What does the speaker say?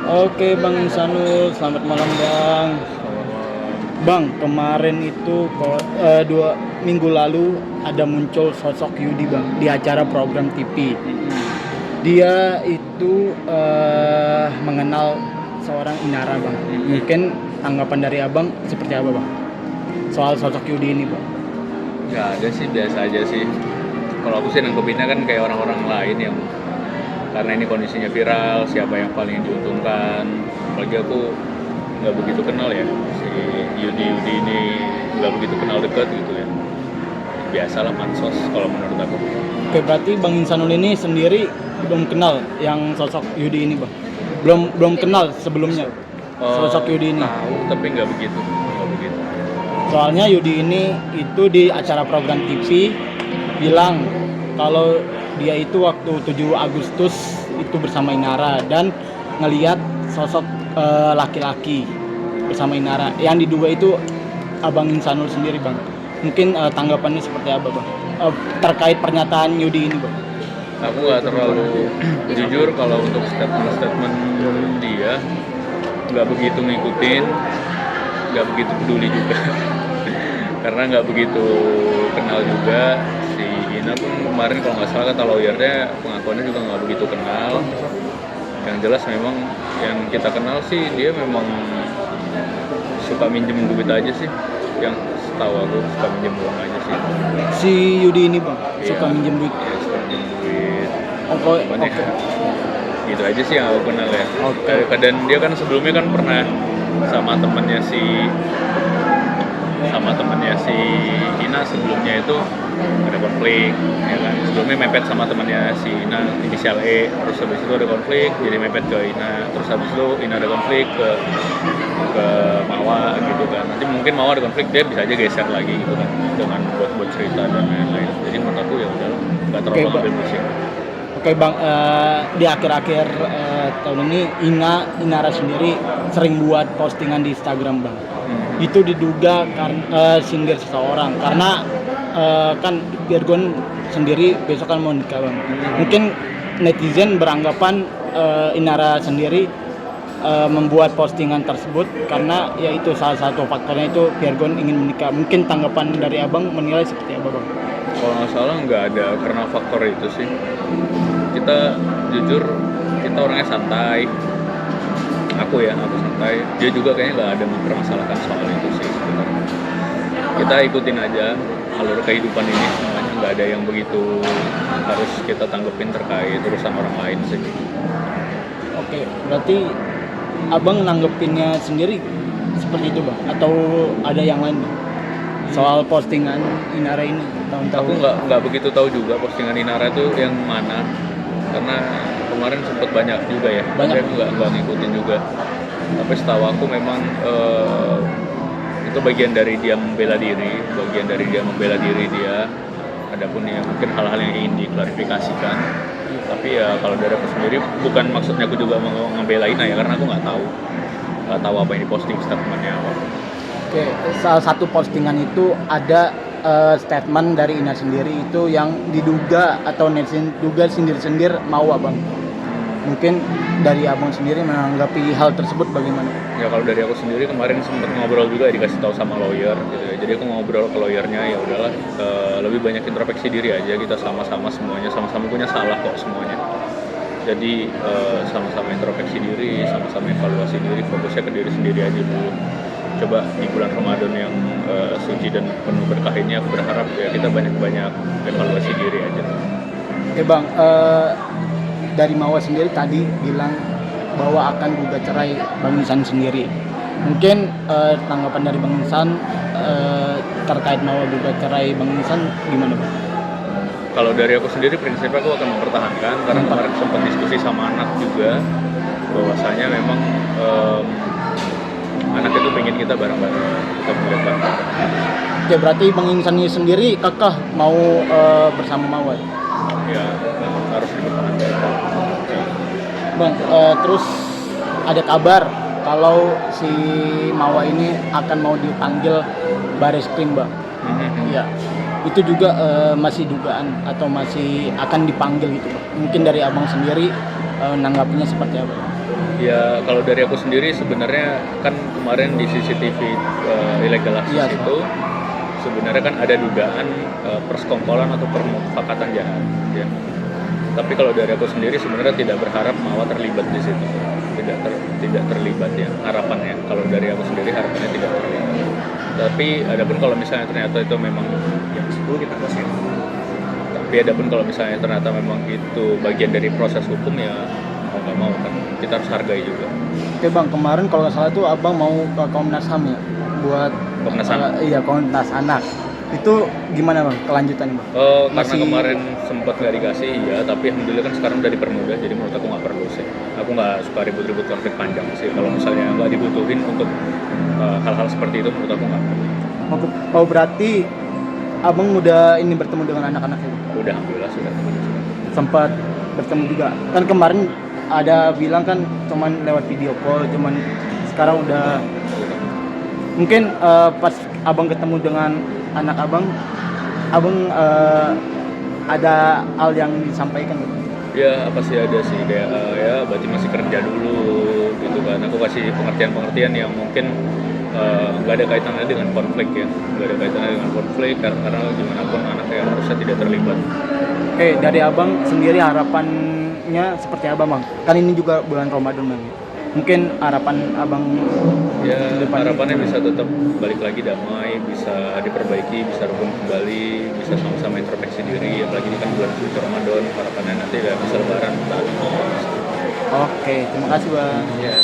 Oke Bang Insanul, selamat malam Bang. Bang, kemarin itu 2 minggu lalu ada muncul sosok Yudi Bang di acara program TV. Dia itu mengenal seorang Inara Bang. Mungkin tanggapan dari Abang seperti apa Bang? Soal sosok Yudi ini Bang. Gak ada sih, biasa aja sih. Kalau aku sih nangkepinnya kan kayak orang-orang lain yang karena ini kondisinya viral, siapa yang paling diuntungkan. Apalagi aku nggak begitu kenal ya si Yudi ini, nggak begitu kenal dekat gitu ya. Biasalah pansos kalau menurut aku. Oke, berarti Bang Insanul ini sendiri belum kenal yang sosok Yudi ini Bang. Belum kenal sebelumnya sosok Yudi ini. Tahu tapi nggak begitu. Soalnya Yudi ini itu di acara program TV bilang kalau dia itu waktu 7 Agustus itu bersama Inara dan ngelihat sosok laki-laki bersama Inara. Yang diduga itu Abang Insanul sendiri Bang. Mungkin tanggapannya seperti apa Bang? Terkait pernyataan Yudi ini Bang. Aku nggak terlalu jujur kalau untuk statement dia, nggak begitu ngikutin, nggak begitu peduli juga. Karena nggak begitu kenal juga. Si Ina pun kemarin kalau nggak salah kata lawyernya pengakuannya juga nggak begitu kenal. Yang jelas memang yang kita kenal sih dia memang suka minjem duit aja sih. Yang setahu aku suka minjem uang aja sih. Si Yudi ini Bang suka minjem duit. Iya, suka minjem duit. Oke. Gitu aja sih yang aku kenal ya. Oke. Dan dia kan sebelumnya kan pernah sama temannya si Ina sebelumnya itu ada konflik ya kan, sebelumnya mepet sama temannya si Ina inisial E, terus habis itu ada konflik jadi mepet ke Ina, terus habis itu Ina ada konflik ke Mawa gitu kan, nanti mungkin Mawa ada konflik dia bisa aja geser lagi gitu kan dengan buat cerita dan lain-lain. Jadi menurut aku ya udah nggak terlalu ngambil musik. Oke Bang, di akhir-akhir tahun ini Inara sendiri sering buat postingan di Instagram Bang. Itu diduga karena sindir seseorang karena kan Virgon sendiri besok kan mau nikah Bang. Mungkin netizen beranggapan Inara sendiri membuat postingan tersebut karena yaitu salah satu faktornya itu Virgon ingin menikah. Mungkin tanggapan dari Abang menilai seperti apa Bang? Kalau nggak salah nggak ada karena faktor itu sih. Kita jujur kita orangnya santai. Aku santai. Dia juga kayaknya nggak ada mempermasalahkan soal itu sih sebenarnya. Kita ikutin aja alur kehidupan ini semuanya, nggak ada yang begitu harus kita tanggepin terkait urusan orang lain sih. Oke, berarti Abang nanggepinnya sendiri seperti itu Bang? Atau ada yang lain Bang? Soal postingan Inara ini Aku nggak begitu tahu juga postingan Inara itu yang mana, karena kemarin sempat banyak juga ya. Saya nggak ngikutin juga. Tapi setahu aku memang itu bagian dari dia membela diri, dia. Adapun ya mungkin hal-hal yang ingin diklarifikasikan. Tapi ya kalau dari aku sendiri bukan maksudnya aku juga mau ngebelain ya, karena aku nggak tahu apa yang diposting statementnya apa. Oke, salah satu postingan itu ada statement dari Ina sendiri itu yang diduga atau netizen duga sindir-sindir mau Abang. Mungkin dari Abang sendiri menanggapi hal tersebut bagaimana? Ya kalau dari aku sendiri kemarin sempat ngobrol juga dikasih tahu sama lawyer gitu ya. Jadi aku ngobrol ke lawyernya, ya udahlah lebih banyak introspeksi diri aja, kita sama-sama semuanya sama-sama punya salah kok semuanya. Jadi sama-sama introspeksi diri, sama-sama evaluasi diri, fokusnya ke diri sendiri aja dulu. Coba di bulan Ramadan yang suci dan penuh berkah ini aku berharap ya kita banyak-banyak evaluasi diri aja. Oke Bang, dari Mawa sendiri tadi bilang bahwa akan gugat cerai Bang Insan sendiri. Mungkin tanggapan dari Bang Insan terkait Mawa gugat cerai Bang Insan gimana Bang? Kalau dari aku sendiri prinsipnya aku akan mempertahankan karena kemarin sempat diskusi sama anak juga bahwasanya memang anak itu pengen kita bareng-bareng, kita melihat bareng-bareng. Oke, berarti Bang Insan sendiri kekeh mau bersama Mawa? Ya, harus dipertahankan. Bang, terus ada kabar kalau si Mawa ini akan mau dipanggil Bareskrim Bang. Iya. Itu juga masih dugaan atau masih akan dipanggil gitu Bang. Mungkin dari Abang sendiri nanggapinya seperti apa? Ya kalau dari aku sendiri sebenarnya kan kemarin di CCTV illegal access Iya, itu sebenarnya kan ada dugaan persekongkolan atau permufakatan jahat ya. Tapi kalau dari aku sendiri sebenarnya tidak berharap Mawa terlibat di situ. Tidak terlibat ya harapannya. Kalau dari aku sendiri harapannya tidak terlibat. Tapi adapun kalau misalnya ternyata itu memang yang 10 kita kasih. Tapi adapun kalau misalnya ternyata memang itu bagian dari proses hukum ya mau nggak mau kan kita harus hargai juga. Oke bang, kemarin kalau nggak salah tuh abang mau ke Komnas HAM ya buat Komnas HAM? Iya, Komnas Anak. Itu gimana bang kelanjutannya bang? Karena kemarin sempat nggak dikasih ya, tapi alhamdulillah kan sekarang udah dipermudah, jadi menurut aku nggak perlu sih. Aku nggak suka ribut-ribut konflik panjang sih. Kalau misalnya nggak dibutuhin untuk hal-hal seperti itu, menurut aku nggak perlu. Oh berarti abang udah ini bertemu dengan anak-anaknya? Udah alhamdulillah sudah. Sempat bertemu juga. Kan kemarin ada bilang kan cuman lewat video call, cuman sekarang udah mungkin pas abang ketemu dengan anak abang ada hal yang disampaikan gitu. Ya apa sih ada sih kayak ya berarti masih kerja dulu gitu kan. Aku kasih pengertian-pengertian yang mungkin nggak ada kaitannya dengan konflik ya, nggak ada kaitannya dengan konflik karena gimana pun anaknya harusnya tidak terlibat. Oke, dari abang sendiri harapannya seperti apa bang? Kan ini juga bulan Ramadan bang. Mungkin harapan abang Ya depan harapannya bisa tetap balik lagi damai, bisa diperbaiki, bisa rukun kembali, bisa sama-sama introspeksi diri. Apalagi ini kan bulan suci Ramadan, harapannya nanti ya bisa lebaran. Oke, terima kasih bang. Ya.